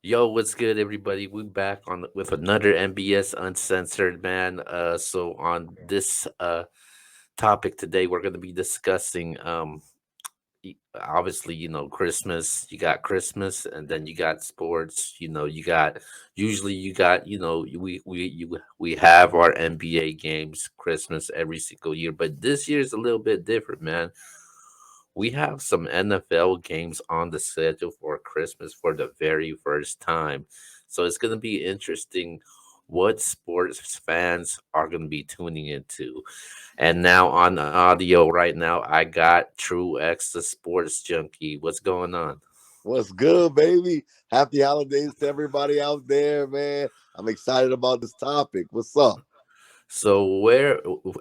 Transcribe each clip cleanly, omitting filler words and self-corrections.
Yo, what's good, everybody? We back on with another MBS Uncensored, man. So on this topic today, we're gonna be discussing obviously, Christmas. You got Christmas, and then you got sports. You got usually you got we have our NBA games Christmas every single year, but this year is a little bit different, man. We have some NFL games on the schedule for Christmas for the very first time. So it's going to be interesting what sports fans are going to be tuning into. And now on audio right now, I got True X, the sports junkie. What's going on? What's good, baby? Happy holidays to everybody out there, man. I'm excited about this topic. What's up? So,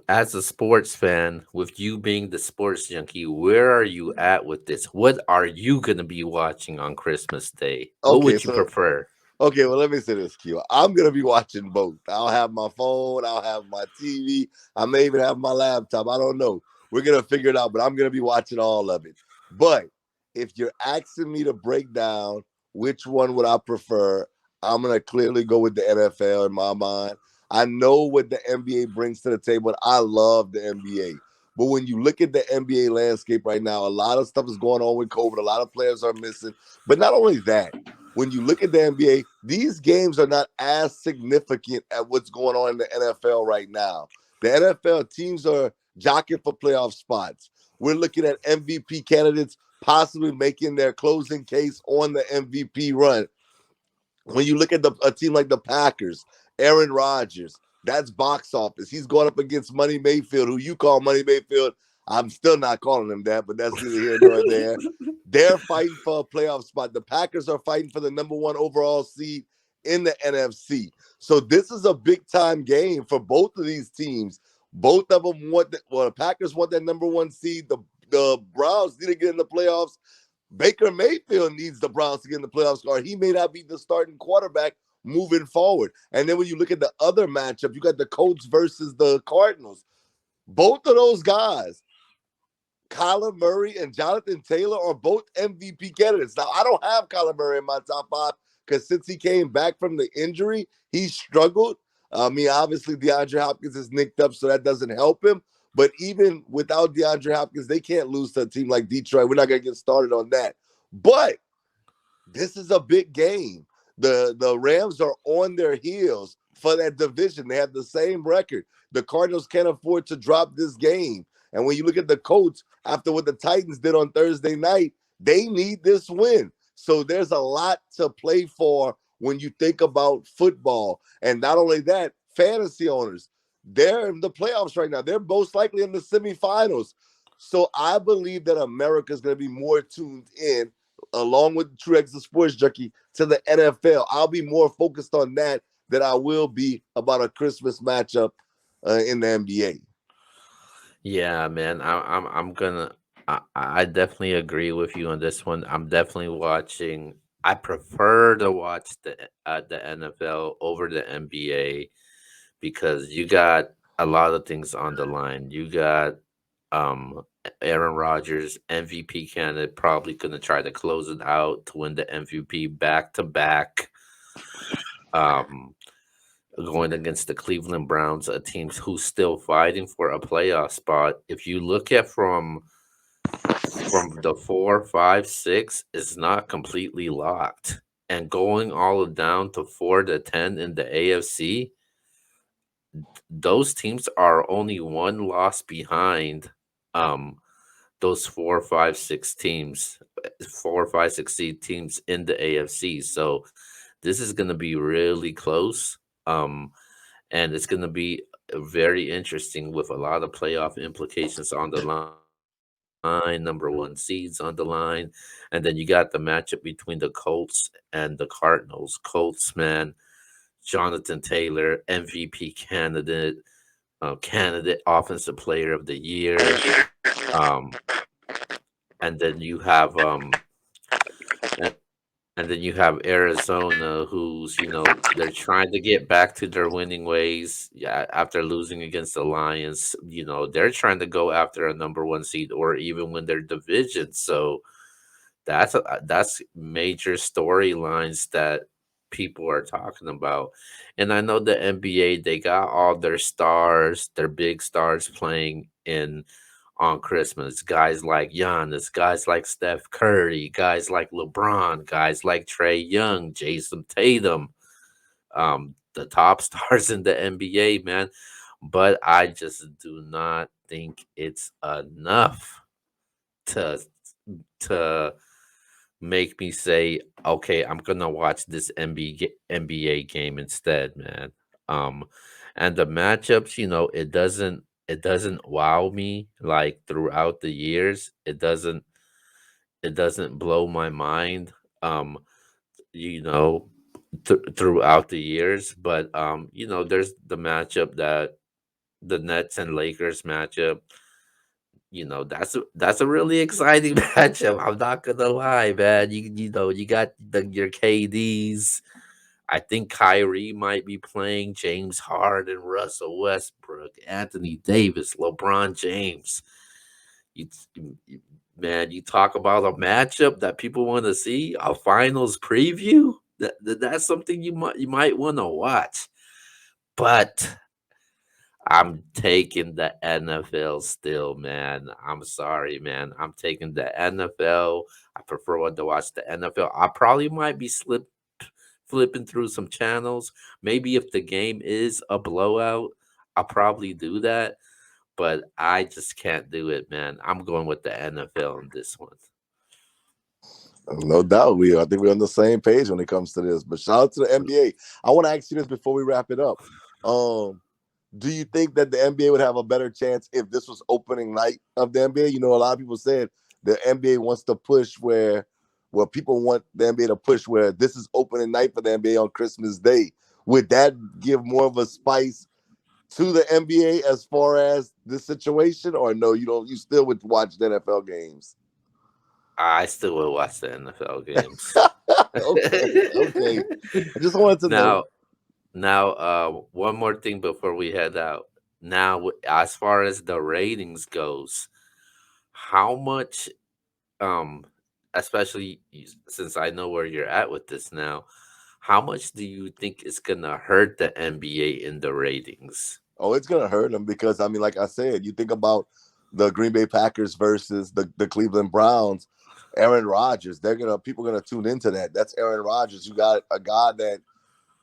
as a sports fan, with you being the sports junkie, where are you at with this? What are you going to be watching on Christmas Day? What Okay, would you so prefer? well, let me say this, Q. I'm gonna be watching both. I'll have my phone, I'll have my TV, I may even have my laptop. I don't know. We're gonna figure it out, but I'm gonna be watching all of it. But if you're asking me to break down which one would I prefer, I'm gonna clearly go with the NFL in my mind. I know what the NBA brings to the table. I love the NBA. But when you look at the NBA landscape right now, a lot of stuff is going on with COVID. A lot of players are missing. But not only that, when you look at the NBA, these games are not as significant at what's going on in the NFL right now. The NFL teams are jockeying for playoff spots. We're looking at MVP candidates possibly making their closing case on the MVP run. When you look at a team like the Packers, Aaron Rodgers, that's box office. He's going up against Money Mayfield, who you call Money Mayfield. I'm still not calling him that, but that's neither here nor there. They're fighting for a playoff spot. The Packers are fighting for the number one overall seed in the NFC. So this is a big time game for both of these teams. Both of them the Packers want that number one seed. The Browns need to get in the playoffs. Baker Mayfield needs the Browns to get in the playoffs, or he may not be the starting quarterback moving forward. And then when you look at the other matchup, you got the Colts versus the Cardinals. Both of those guys, Kyler Murray and Jonathan Taylor, are both MVP candidates. Now, I don't have Kyler Murray in my top five because since he came back from the injury, he struggled. I mean, obviously, DeAndre Hopkins is nicked up, so that doesn't help him. But even without DeAndre Hopkins, they can't lose to a team like Detroit. We're not going to get started on that. But this is a big game. The Rams are on their heels for that division. They have the same record. The Cardinals can't afford to drop this game. And when you look at the Colts, after what the Titans did on Thursday night, they need this win. So there's a lot to play for when you think about football. And not only that, fantasy owners, they're in the playoffs right now. They're most likely in the semifinals. So I believe that America is going to be more tuned in along with Truex the Sports Junkie to the NFL. I'll be more focused on that than I will be about a Christmas matchup in the NBA. Yeah, man. I'm gonna. I definitely agree with you on this one. I'm definitely watching. I prefer to watch the NFL over the NBA because you got a lot of things on the line. You got um Aaron Rodgers, MVP candidate, probably gonna try to close it out to win the MVP back to back. Um, Going against the Cleveland Browns, a team who's still fighting for a playoff spot. If you look at from the 4, 5, 6, it's not completely locked. And going all down to 4 to 10 in the AFC, those teams are only one loss behind um those 4, 5, 6 teams, 4, 5, 6 seed teams in the AFC. So this is gonna be really close. Um and it's going to be very interesting with a lot of playoff implications on the line, number one seeds on the line, and then you got the matchup between the Colts and the Cardinals. Colts, man, Jonathan Taylor, MVP candidate, offensive player of the year, um, and then you have and, and then you have Arizona, who's they're trying to get back to their winning ways. Yeah, after losing against the Lions, they're trying to go after a number one seed or even win their division. So that's major storylines that people are talking about. And I know the NBA, they got all their stars, their big stars playing in on Christmas. Guys like Giannis, guys like Steph Curry, guys like LeBron, guys like Trey Young, Jason Tatum, the top stars in the NBA, man. But I just do not think it's enough to to make me say, okay, I'm gonna watch this NBA game instead, man. Um, and the matchups, it doesn't wow me like throughout the years. It doesn't blow my mind. Um, you know, throughout the years, but there's the matchup that the Nets and Lakers matchup. That's a really exciting matchup. I'm not gonna lie, man. You got your KDs. I think Kyrie might be playing James Harden, Russell Westbrook, Anthony Davis, LeBron James. You, you- man, you talk about a matchup that people want to see, a finals preview. That's something you might want to watch. But I'm taking the NFL still, man. I'm sorry, man. I'm taking the NFL. I prefer to watch the NFL. I probably might be flipping through some channels. Maybe if the game is a blowout, I'll probably do that. But I just can't do it, man. I'm going with the NFL on this one. No doubt, I think we're on the same page when it comes to this. But shout out to the NBA. I want to ask you this before we wrap it up. Do you think that the NBA would have a better chance if this was opening night of the NBA? You know, a lot of people said the NBA wants to push where people want the NBA to push where this is opening night for the NBA on Christmas Day. Would that give more of a spice to the NBA as far as this situation, or no? You don't. You still would watch the NFL games. I still will watch the NFL games. Okay. I just wanted to know. now, one more thing before we head out. Now, as far as the ratings goes, how much, um, especially since I know where you're at with this now, how much do you think it's gonna hurt the NBA in the ratings? Oh, it's gonna hurt them because I mean, like I said, you think about the Green Bay Packers versus the Cleveland Browns. Aaron Rodgers, people gonna tune into that. That's Aaron Rodgers. You got a guy that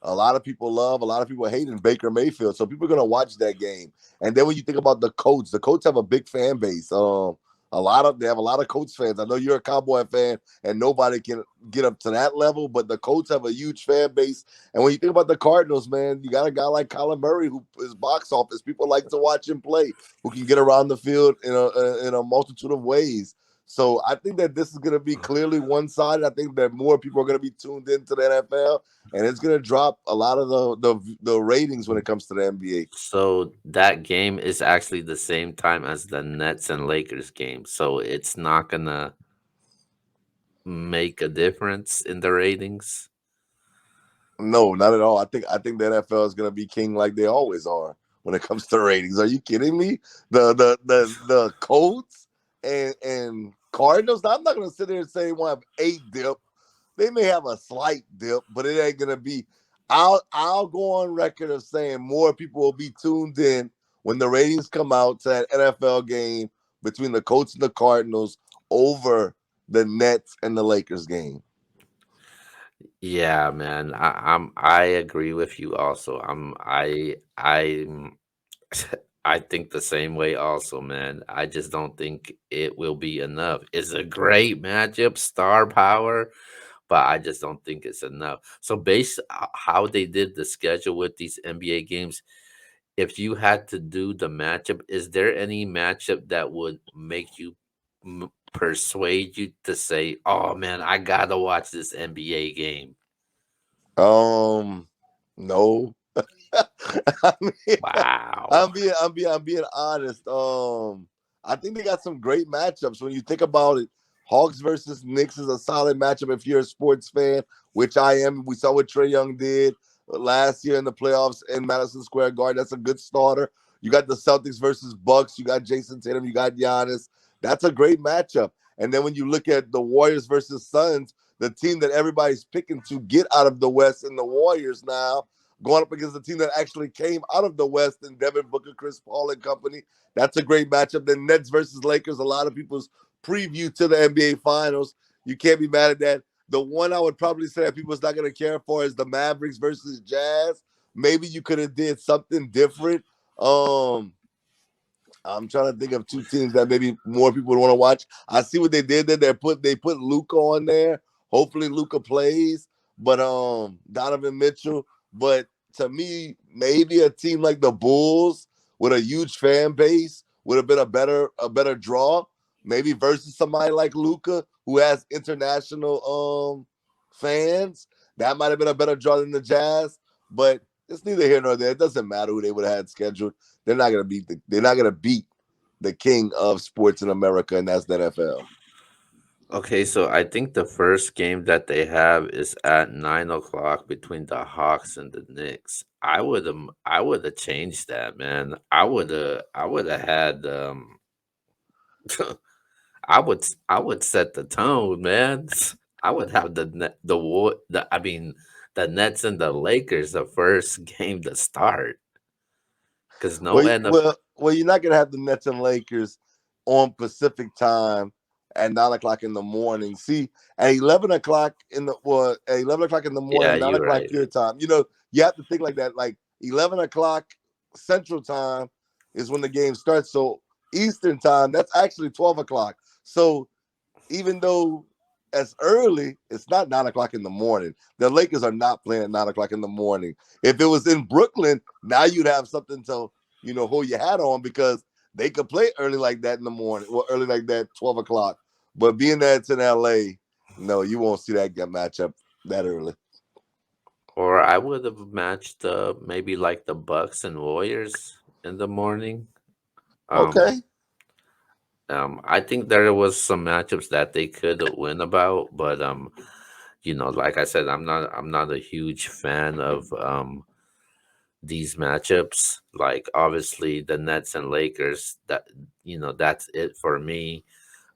a lot of people love, a lot of people hate in Baker Mayfield. So people are gonna watch that game. And then when you think about the Colts have a big fan base. They have a lot of Colts fans. I know you're a Cowboy fan, and nobody can get up to that level, but the Colts have a huge fan base. And when you think about the Cardinals, man, you got a guy like Kyler Murray who is box office. People like to watch him play, who can get around the field in a multitude of ways. So I think that this is going to be clearly one-sided. I think that more people are going to be tuned into the NFL, and it's going to drop a lot of the ratings when it comes to the NBA. So that game is actually the same time as the Nets and Lakers game. So it's not gonna make a difference in the ratings. No, not at all. I think the NFL is going to be king like they always are when it comes to ratings. Are you kidding me? The Colts and Cardinals. Now, I'm not going to sit there and say they won't have 8 dip. They may have a slight dip, but it ain't gonna be. I'll go on record of saying more people will be tuned in when the ratings come out to that NFL game between the Colts and the Cardinals over the Nets and the Lakers game. Yeah, man. I agree with you also. I think the same way also, man. I just don't think it will be enough. It's a great matchup, star power, but I just don't think it's enough. So based how they did the schedule with these NBA games, if you had to do the matchup, is there any matchup that would make you persuade you to say, "Oh man, I gotta watch this NBA game"? Um, no. I mean, Wow. I'm being honest. I think they got some great matchups when you think about it. Hawks versus Knicks is a solid matchup if you're a sports fan, which I am. We saw what Trey Young did last year in the playoffs in Madison Square Garden. That's a good starter. You got the Celtics versus Bucks. You got Jason Tatum. You got Giannis. That's a great matchup. And then when you look at the Warriors versus Suns, the team that everybody's picking to get out of the West and the Warriors now going up against the team that actually came out of the West and Devin Booker, Chris Paul and company. That's a great matchup. Then Nets versus Lakers, a lot of people's preview to the NBA Finals. You can't be mad at that. The one I would probably say that people's not going to care for is the Mavericks versus Jazz. Maybe you could have did something different. I'm trying to think of two teams that maybe more people would want to watch. I see what they did there. They put Luka on there. Hopefully Luka plays, but Donovan Mitchell. But to me, maybe a team like the Bulls with a huge fan base would have been a better draw. Maybe versus somebody like Luka who has international fans. That might have been a better draw than the Jazz. But it's neither here nor there. It doesn't matter who they would have had scheduled. They're not gonna beat the king of sports in America, and that's the NFL. Okay, so I think the first game that they have is at 9 o'clock between the Hawks and the Knicks. I would have changed that, man. I would have had I would set the tone, man. I would have the Nets and the Lakers the first game to start because no Well, NFL. well, you're not gonna have the Nets and Lakers on Pacific time at 9 o'clock in the morning. See, at 11 o'clock at 11 o'clock in the Yeah, morning, nine you're o'clock right. your time. You have to think like that. Like 11 o'clock Central Time is when the game starts. So Eastern Time, that's actually 12 o'clock. So even though as early, it's not 9 o'clock in the morning. The Lakers are not playing at 9 o'clock in the morning. If it was in Brooklyn, now you'd have something to hold your hat on because they could play early like that in the morning, or early like that 12 o'clock. But being that it's in LA, no, you won't see that matchup that early. Or I would have matched maybe like the Bucks and Warriors in the morning. Um, Okay. I think there was some matchups that they could win about, but like I said, I'm not a huge fan of these matchups. Like obviously the Nets and Lakers, that's it for me.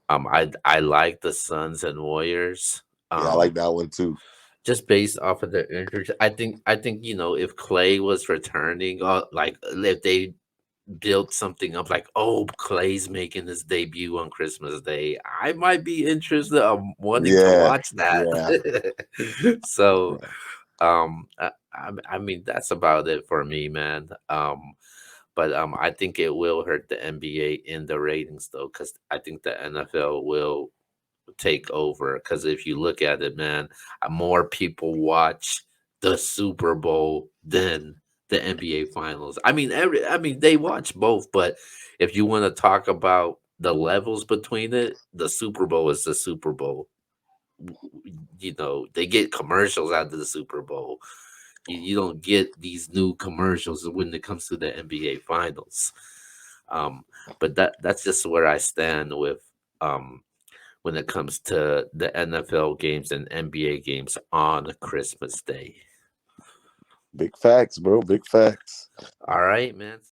I like the Suns and Warriors. Yeah, I like that one too. Just based off of their injuries. I think if Clay was returning, like if they built something up like, oh, Clay's making his debut on Christmas Day, I might be interested, wanting to Yeah, watch that. yeah. So I mean that's about it for me, man. But I think it will hurt the NBA in the ratings though, because I think the NFL will take over. Because if you look at it, man, more people watch the Super Bowl than the NBA Finals. I mean they watch both, but if you want to talk about the levels between it, the Super Bowl is the Super Bowl. They get commercials out of the Super Bowl. You don't get these new commercials when it comes to the NBA Finals. Um, but that's just where I stand with um when it comes to the NFL games and NBA games on Christmas Day. Big facts, bro. Big facts. All right, man.